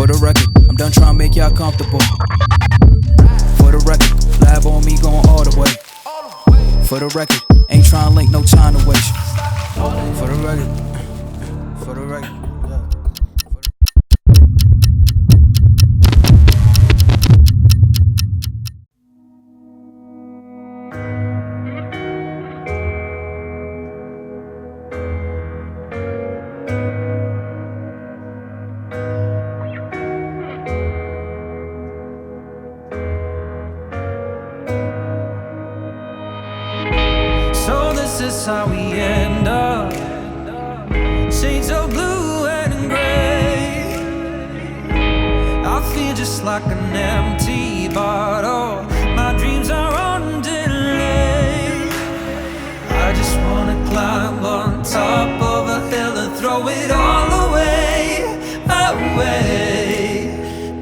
For the record, I'm done trying to make y'all comfortable. For the record, lab on me going all the way. For the record, ain't trying to link, no time to waste. For the record, for the record. This is how we end up. Shades of blue and gray. I feel just like an empty bottle. My dreams are on delay. I just wanna climb on top of a hill and throw it all away, away.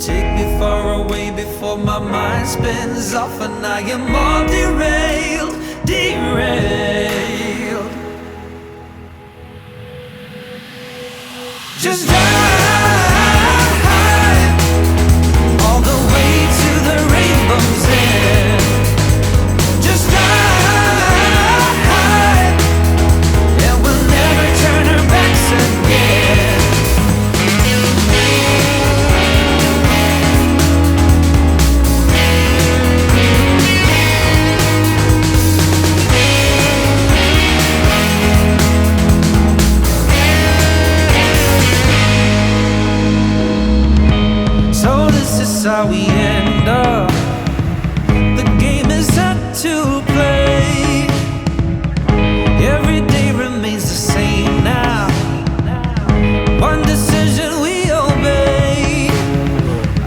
Take me far away before my mind spins off and I am all derailed, derailed. Just drive all the way to the rainbow's end. Just drive, and we'll never turn our backs again. How we end up. The game is set to play. Every day remains the same now. One decision we obey.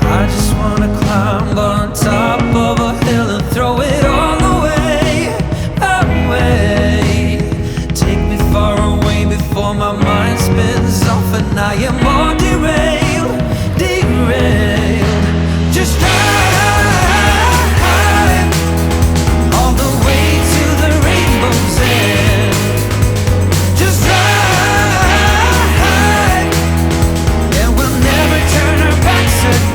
I just wanna climb on top of a hill and throw it all away, away. Take me far away before my mind spins off and I am all derailed, derailed. Just drive all the way to the rainbow's end. Just drive, and we'll never turn our backs again.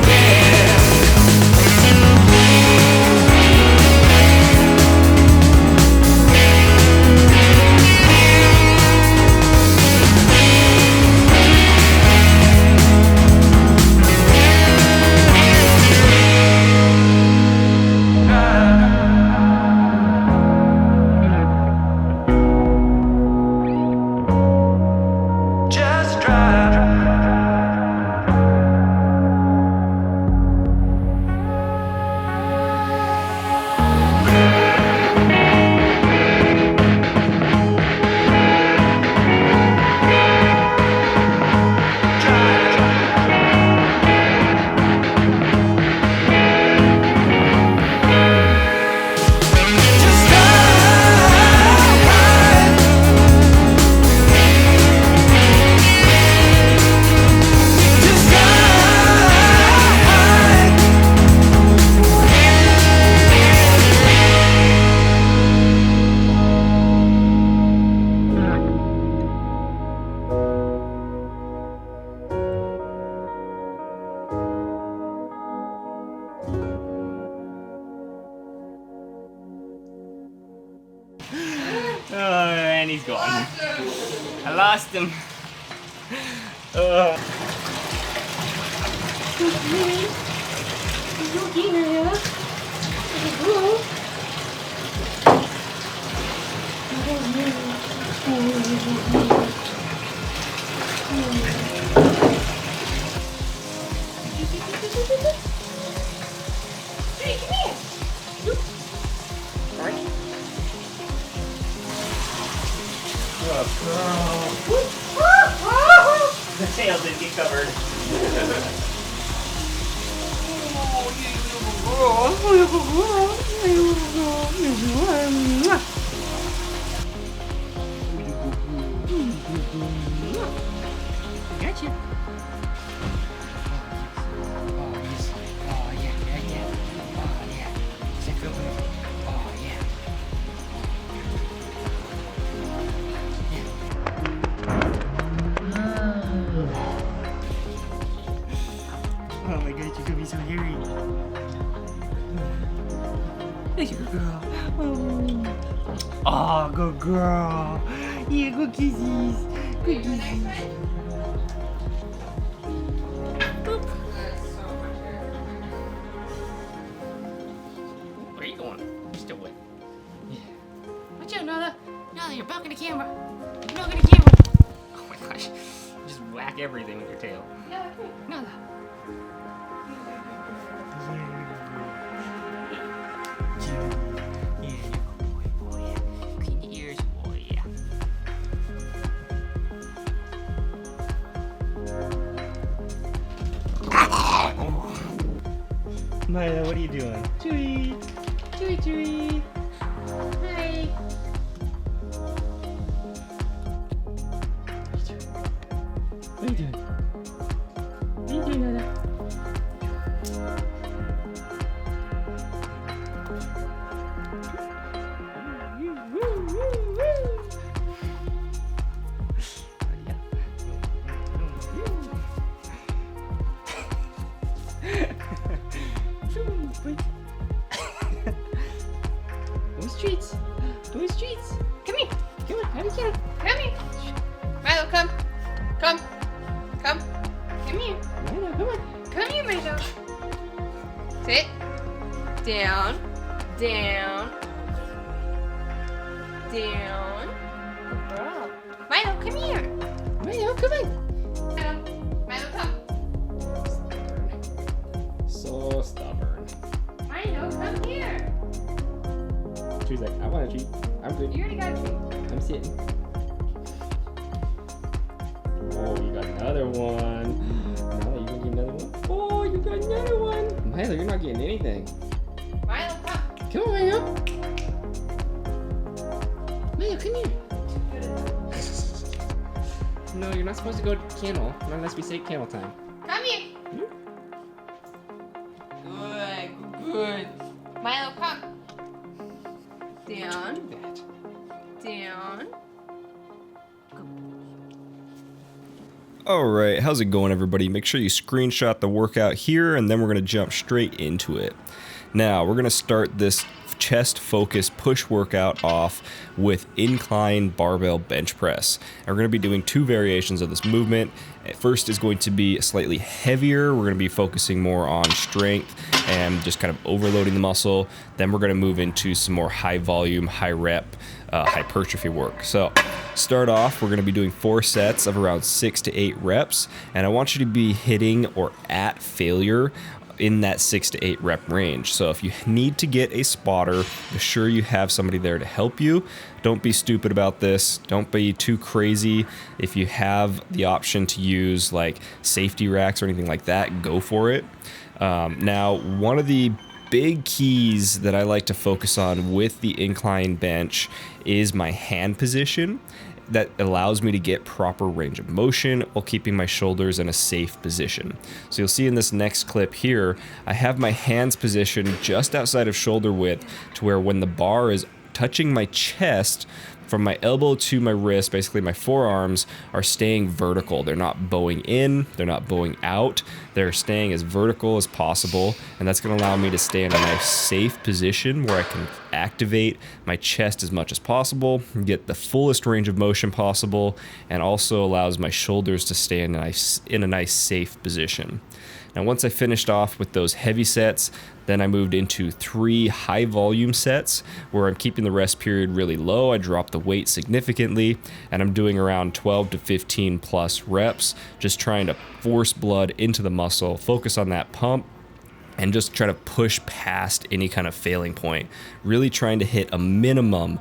And he's gone. I lost him. Hey, come here. The tail did get covered. Gotcha. Oh my gosh, you're gonna be so hairy. There you go, girl. Oh, good girl. Yeah, good kisses. Good kisses. Boop. Where are you going? You're still wet. Yeah. Watch out, Nala. Nala, you're blocking the camera. You're blocking the camera. Oh my gosh. You just whack everything with your tail. Nala, come here. Nala. Milo, what are you doing? Chewy! Chewy, chewy! Hi! What are you doing? What are you doing, Nana? Who's treats? Who's treats? Come here. Come on. How do you get him? Come here. Milo, come. Come. Come. Come here. Milo, come on. Come here, Milo. Sit. Down. Down. Down. Good girl. Milo, come here. Milo, come on. Milo, come. So stubborn. Milo, come here. She's like, I want a treat. I'm good. You already got a treat. I'm sitting. Oh, you got another one. Milo, you gonna get another one? Oh, you got another one. Milo, you're not getting anything. Milo, come. Come on, Milo. Milo, come here. No, you're not supposed to go kennel. Not unless we say kennel time. Come here. Good, good. Milo, come. Down, Do that. down. Alright, how's it going everybody? Make sure you screenshot the workout here and then we're going to jump straight into it. Now, we're going to start this chest focus push workout off with incline barbell bench press. And we're going to be doing two variations of this movement. First is going to be slightly heavier. We're going to be focusing more on strength and just kind of overloading the muscle. Then we're going to move into some more high volume, high rep, hypertrophy work. So start off, we're going to be doing 4 sets of around 6 to 8 reps. And I want you to be hitting or at failure in that 6 to 8 rep range. So if you need to get a spotter, be sure you have somebody there to help you. Don't be stupid about this. Don't be too crazy. If you have the option to use like safety racks or anything like that, go for it. Now, one of the big keys that I like to focus on with the incline bench is my hand position. That allows me to get proper range of motion while keeping my shoulders in a safe position. So you'll see in this next clip here, I have my hands positioned just outside of shoulder width to where when the bar is touching my chest, from my elbow to my wrist, basically my forearms are staying vertical. They're not bowing in, they're not bowing out. They're staying as vertical as possible, and that's gonna allow me to stay in a nice safe position where I can activate my chest as much as possible, get the fullest range of motion possible, and also allows my shoulders to stay in a nice safe position. Now, once I finished off with those heavy sets, then I moved into 3 high volume sets where I'm keeping the rest period really low. I dropped the weight significantly and I'm doing around 12 to 15 plus reps, just trying to force blood into the muscle, focus on that pump, and just try to push past any kind of failing point. Really trying to hit a minimum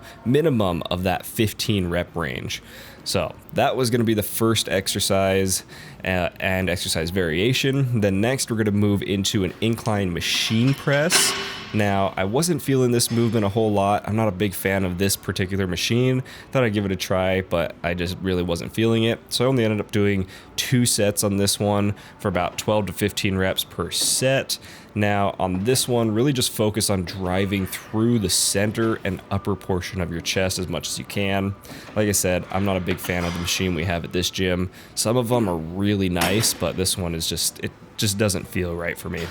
of that 15 rep range. So that was going to be the first exercise and exercise variation. Then next we're going to move into an incline machine press. Now, I wasn't feeling this movement a whole lot. I'm not a big fan of this particular machine. Thought I'd give it a try, but I just really wasn't feeling it. So I only ended up doing 2 sets on this one for about 12 to 15 reps per set. Now, on this one, really just focus on driving through the center and upper portion of your chest as much as you can. Like I said, I'm not a big fan of the machine we have at this gym. Some of them are really nice, but this one is just, just doesn't feel right for me.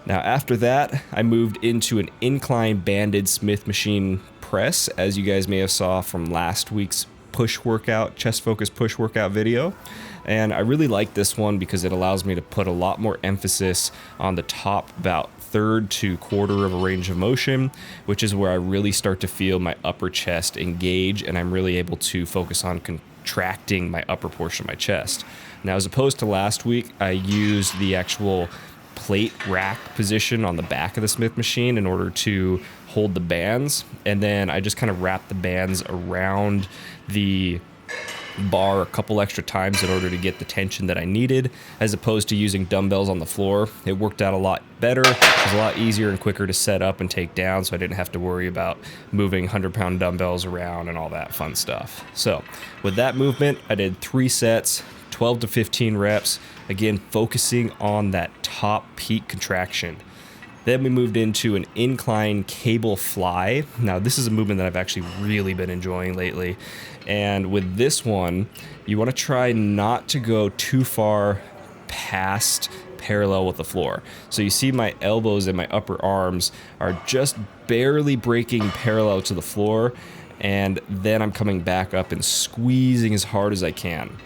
Now after that, I moved into an incline banded Smith machine press, as you guys may have saw from last week's push workout, chest focus push workout video. And I really like this one because it allows me to put a lot more emphasis on the top about third to quarter of a range of motion, which is where I really start to feel my upper chest engage, and I'm really able to focus on contracting my upper portion of my chest. Now, as opposed to last week, I used the actual plate rack position on the back of the Smith machine in order to hold the bands, and then I just kind of wrapped the bands around the bar a couple extra times in order to get the tension that I needed, as opposed to using dumbbells on the floor. It worked out a lot better. It was a lot easier and quicker to set up and take down, so I didn't have to worry about moving 100-pound dumbbells around and all that fun stuff. So with that movement, I did 3 sets, 12 to 15 reps, again focusing on that top peak contraction. Then we moved into an incline cable fly. Now this is a movement that I've actually really been enjoying lately. And with this one, you want to try not to go too far past parallel with the floor. So you see my elbows and my upper arms are just barely breaking parallel to the floor, and then I'm coming back up and squeezing as hard as I can.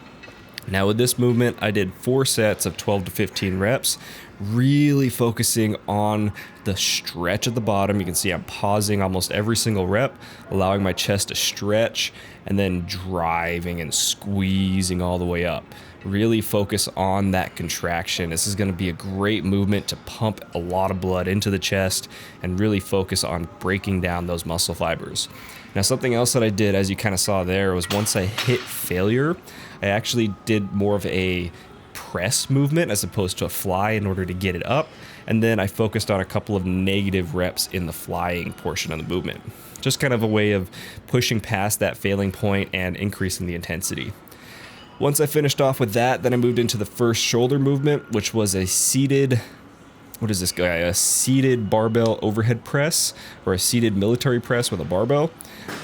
Now with this movement, I did 4 sets of 12 to 15 reps, really focusing on the stretch at the bottom. You can see I'm pausing almost every single rep, allowing my chest to stretch, and then driving and squeezing all the way up. Really focus on that contraction. This is going to be a great movement to pump a lot of blood into the chest and really focus on breaking down those muscle fibers. Now, something else that I did, as you kind of saw there, was once I hit failure, I actually did more of a press movement as opposed to a fly in order to get it up. And then I focused on a couple of negative reps in the flying portion of the movement. Just kind of a way of pushing past that failing point and increasing the intensity. Once I finished off with that, then I moved into the first shoulder movement, which was a seated, a seated barbell overhead press, or a seated military press with a barbell.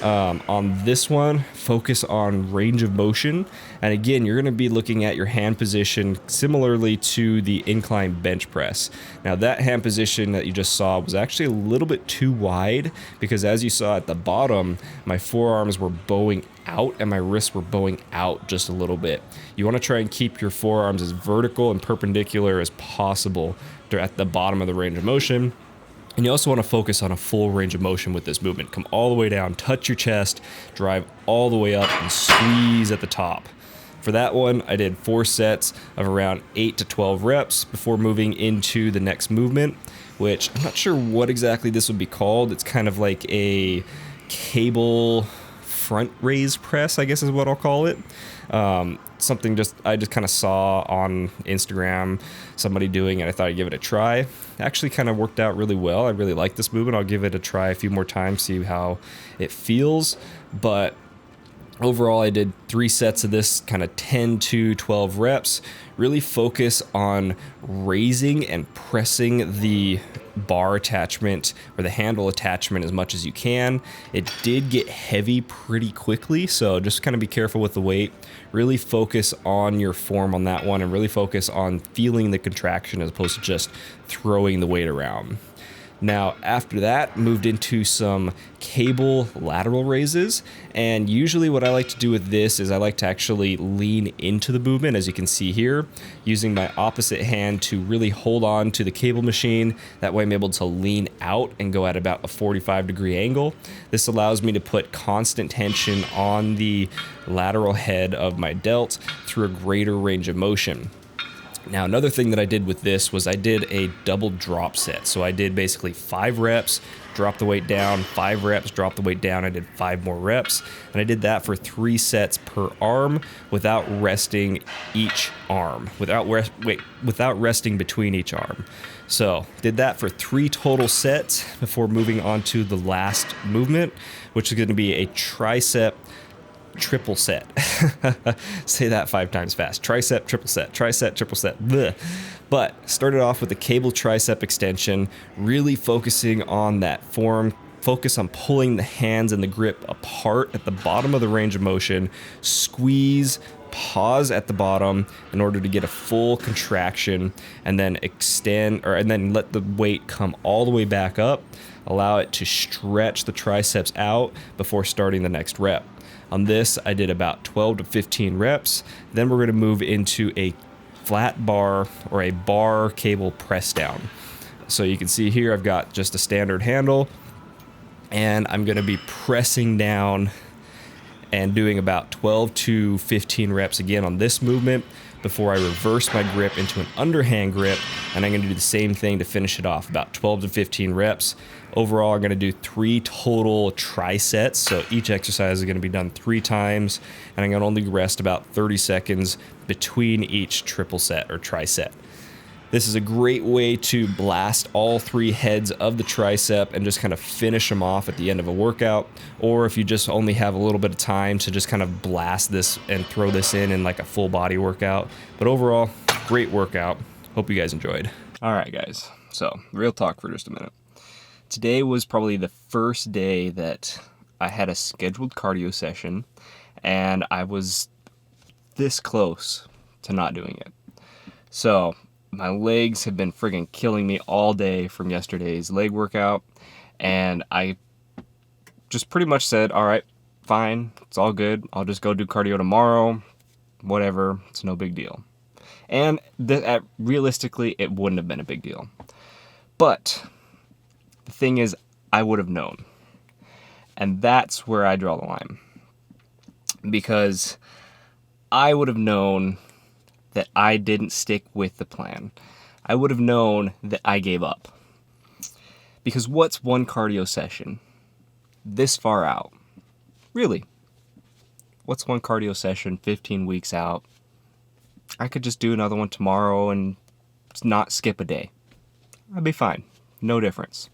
On this one, focus on range of motion. And again, you're going to be looking at your hand position similarly to the incline bench press. Now that hand position that you just saw was actually a little bit too wide, because as you saw at the bottom, my forearms were bowing out and my wrists were bowing out just a little bit. You want to try and keep your forearms as vertical and perpendicular as possible at the bottom of the range of motion. And you also want to focus on a full range of motion with this movement. Come all the way down, touch your chest, drive all the way up, and squeeze at the top. For that one, I did 4 sets of around 8 to 12 reps before moving into the next movement, which I'm not sure what exactly this would be called. It's kind of like a cable front raise press, I guess is what I'll call it. Something I just kind of saw on Instagram somebody doing it. I thought I'd give it a try. It actually kind of worked out really well. I really like this movement. I'll give it a try a few more times, see how it feels. But overall, I did 3 sets of this, kind of 10 to 12 reps. Really focus on raising and pressing the bar attachment or the handle attachment as much as you can. It did get heavy pretty quickly, so just kind of be careful with the weight. Really focus on your form on that one, and really focus on feeling the contraction as opposed to just throwing the weight around. Now, after that, moved into some cable lateral raises. And usually what I like to do with this is I like to actually lean into the movement, as you can see here, using my opposite hand to really hold on to the cable machine. That way I'm able to lean out and go at about a 45-degree angle. This allows me to put constant tension on the lateral head of my delt through a greater range of motion. Now, another thing that I did with this was I did a double drop set. So I did basically 5 reps, drop the weight down, 5 reps, drop the weight down. I did 5 more reps, and I did that for 3 sets per arm without resting each arm, without resting between each arm. So did that for 3 total sets before moving on to the last movement, which is going to be a tricep triple set. Say that 5 times fast. Tricep triple set. Tricep triple set. Blech. But started off with a cable tricep extension, really focusing on that form. Focus on pulling the hands and the grip apart at the bottom of the range of motion. Squeeze, pause at the bottom in order to get a full contraction, and then and then let the weight come all the way back up. Allow it to stretch the triceps out before starting the next rep. On this, I did about 12 to 15 reps. Then we're going to move into a flat bar or a bar cable press down. So you can see here I've got just a standard handle, and I'm going to be pressing down and doing about 12 to 15 reps again on this movement before I reverse my grip into an underhand grip, and I'm going to do the same thing to finish it off, about 12 to 15 reps. Overall, I'm going to do 3 total trisets, so each exercise is going to be done 3 times, and I'm going to only rest about 30 seconds between each triple set or triset. This is a great way to blast all 3 heads of the tricep and just kind of finish them off at the end of a workout. Or if you just only have a little bit of time to just kind of blast this and throw this in like a full body workout. But overall, great workout. Hope you guys enjoyed. All right, guys. So real talk for just a minute. Today was probably the first day that I had a scheduled cardio session, and I was this close to not doing it. So my legs have been friggin' killing me all day from yesterday's leg workout, and I just pretty much said, all right, fine, it's all good. I'll just go do cardio tomorrow, whatever, it's no big deal. And realistically, it wouldn't have been a big deal. But the thing is, I would have known. And that's where I draw the line. Because I would have known that I didn't stick with the plan. I would have known that I gave up. Because what's one cardio session this far out? Really? What's one cardio session 15 weeks out? I could just do another one tomorrow and not skip a day. I'd be fine. No difference.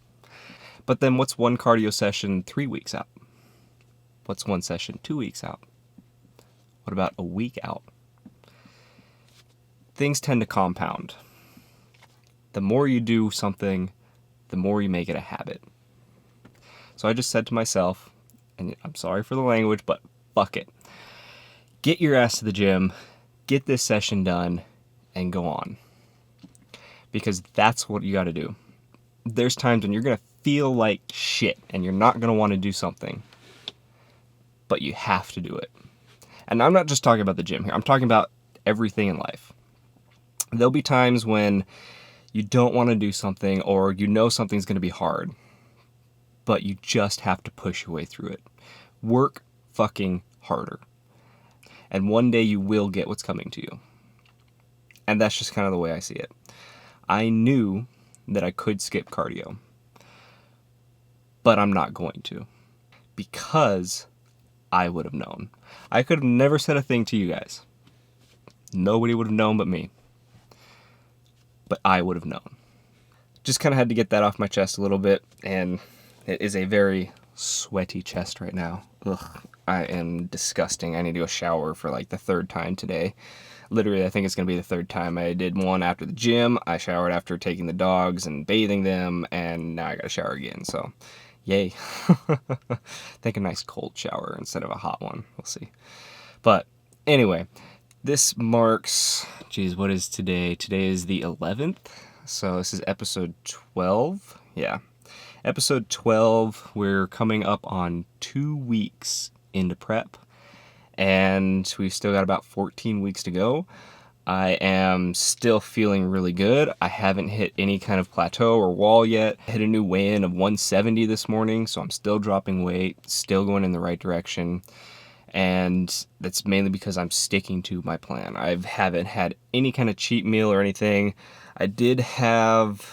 But then what's one cardio session 3 weeks out? What's one session 2 weeks out? What about a week out? Things tend to compound. The more you do something, the more you make it a habit. So I just said to myself, and I'm sorry for the language, but fuck it. Get your ass to the gym, get this session done, and go on. Because that's what you got to do. There's times when you're going to feel like shit, and you're not going to want to do something. But you have to do it. And I'm not just talking about the gym here. I'm talking about everything in life. There'll be times when you don't want to do something, or you know something's going to be hard, but you just have to push your way through it. Work fucking harder. And one day you will get what's coming to you. And that's just kind of the way I see it. I knew that I could skip cardio, but I'm not going to, because I would have known. I could have never said a thing to you guys. Nobody would have known but me. But I would have known. Just kind of had to get that off my chest a little bit, and it is a very sweaty chest right now. Ugh, I am disgusting. I need to go shower for like the 3rd time today. Literally, I think it's going to be the 3rd time. I did one after the gym, I showered after taking the dogs and bathing them, and now I got to shower again, so yay. Take a nice cold shower instead of a hot one. We'll see. But anyway, this marks, geez, what is today? Today is the 11th, so this is episode 12. Yeah, episode 12. We're coming up on 2 weeks into prep, and we've still got about 14 weeks to go. I am still feeling really good. I haven't hit any kind of plateau or wall yet. I hit a new weigh-in of 170 this morning, so I'm still dropping weight, still going in the right direction. And that's mainly because I'm sticking to my plan. I haven't had any kind of cheat meal or anything. I did have,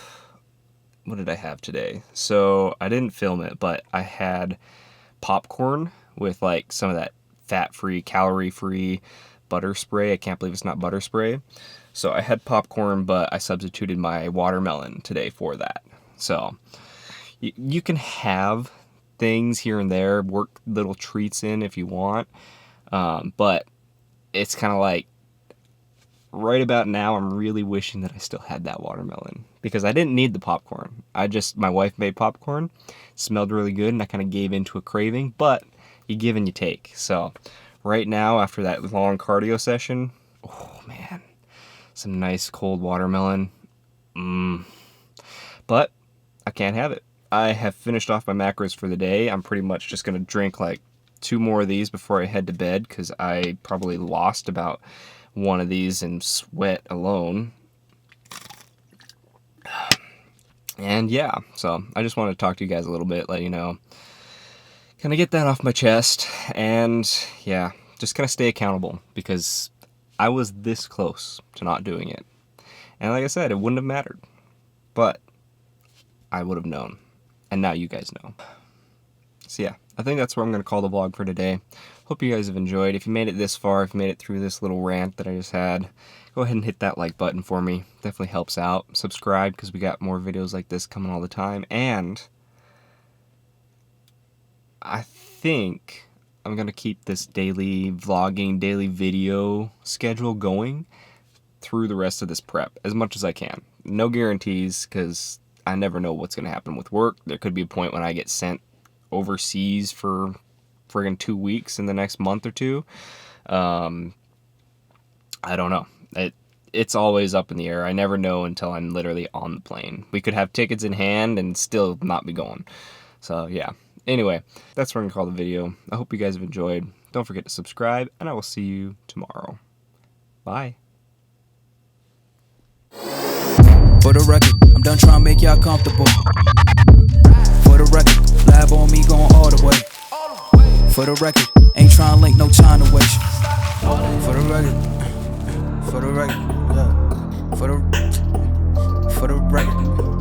what did I have today? So I didn't film it, but I had popcorn with like some of that fat-free, calorie-free butter spray. I can't believe it's not butter spray. So I had popcorn, but I substituted my watermelon today for that. So you can have things here and there, work little treats in if you want, but it's kind of like right about now I'm really wishing that I still had that watermelon, because I didn't need the popcorn. My wife made popcorn, smelled really good, and I kind of gave into a craving, but you give and you take. So right now after that long cardio session. Oh man, some nice cold watermelon. But I can't have it. I have finished off my macros for the day. I'm pretty much just gonna drink like 2 more of these before I head to bed, because I probably lost about 1 of these in sweat alone. And yeah, so I just wanted to talk to you guys a little bit, let you know, kind of get that off my chest, and yeah, just kind of stay accountable, because I was this close to not doing it. And like I said, it wouldn't have mattered, but I would have known, and now you guys know. So yeah, I think that's where I'm going to call the vlog for today. Hope you guys have enjoyed. If you made it this far, if you made it through this little rant that I just had, go ahead and hit that like button for me. Definitely helps out. Subscribe, because we got more videos like this coming all the time. And I think I'm going to keep this daily vlogging, daily video schedule going through the rest of this prep as much as I can. No guarantees, because I never know what's going to happen with work. There could be a point when I get sent overseas for friggin' 2 weeks in the next month or 2. I don't know. It's always up in the air. I never know until I'm literally on the plane. We could have tickets in hand and still not be going. So yeah. Anyway, that's what I'm gonna call the video. I hope you guys have enjoyed. Don't forget to subscribe, and I will see you tomorrow. Bye. For the record, I'm done trying to make y'all comfortable. For the record, lab on me going all the way. For the record, ain't trying to link, no time to waste. For the record, yeah. For the record.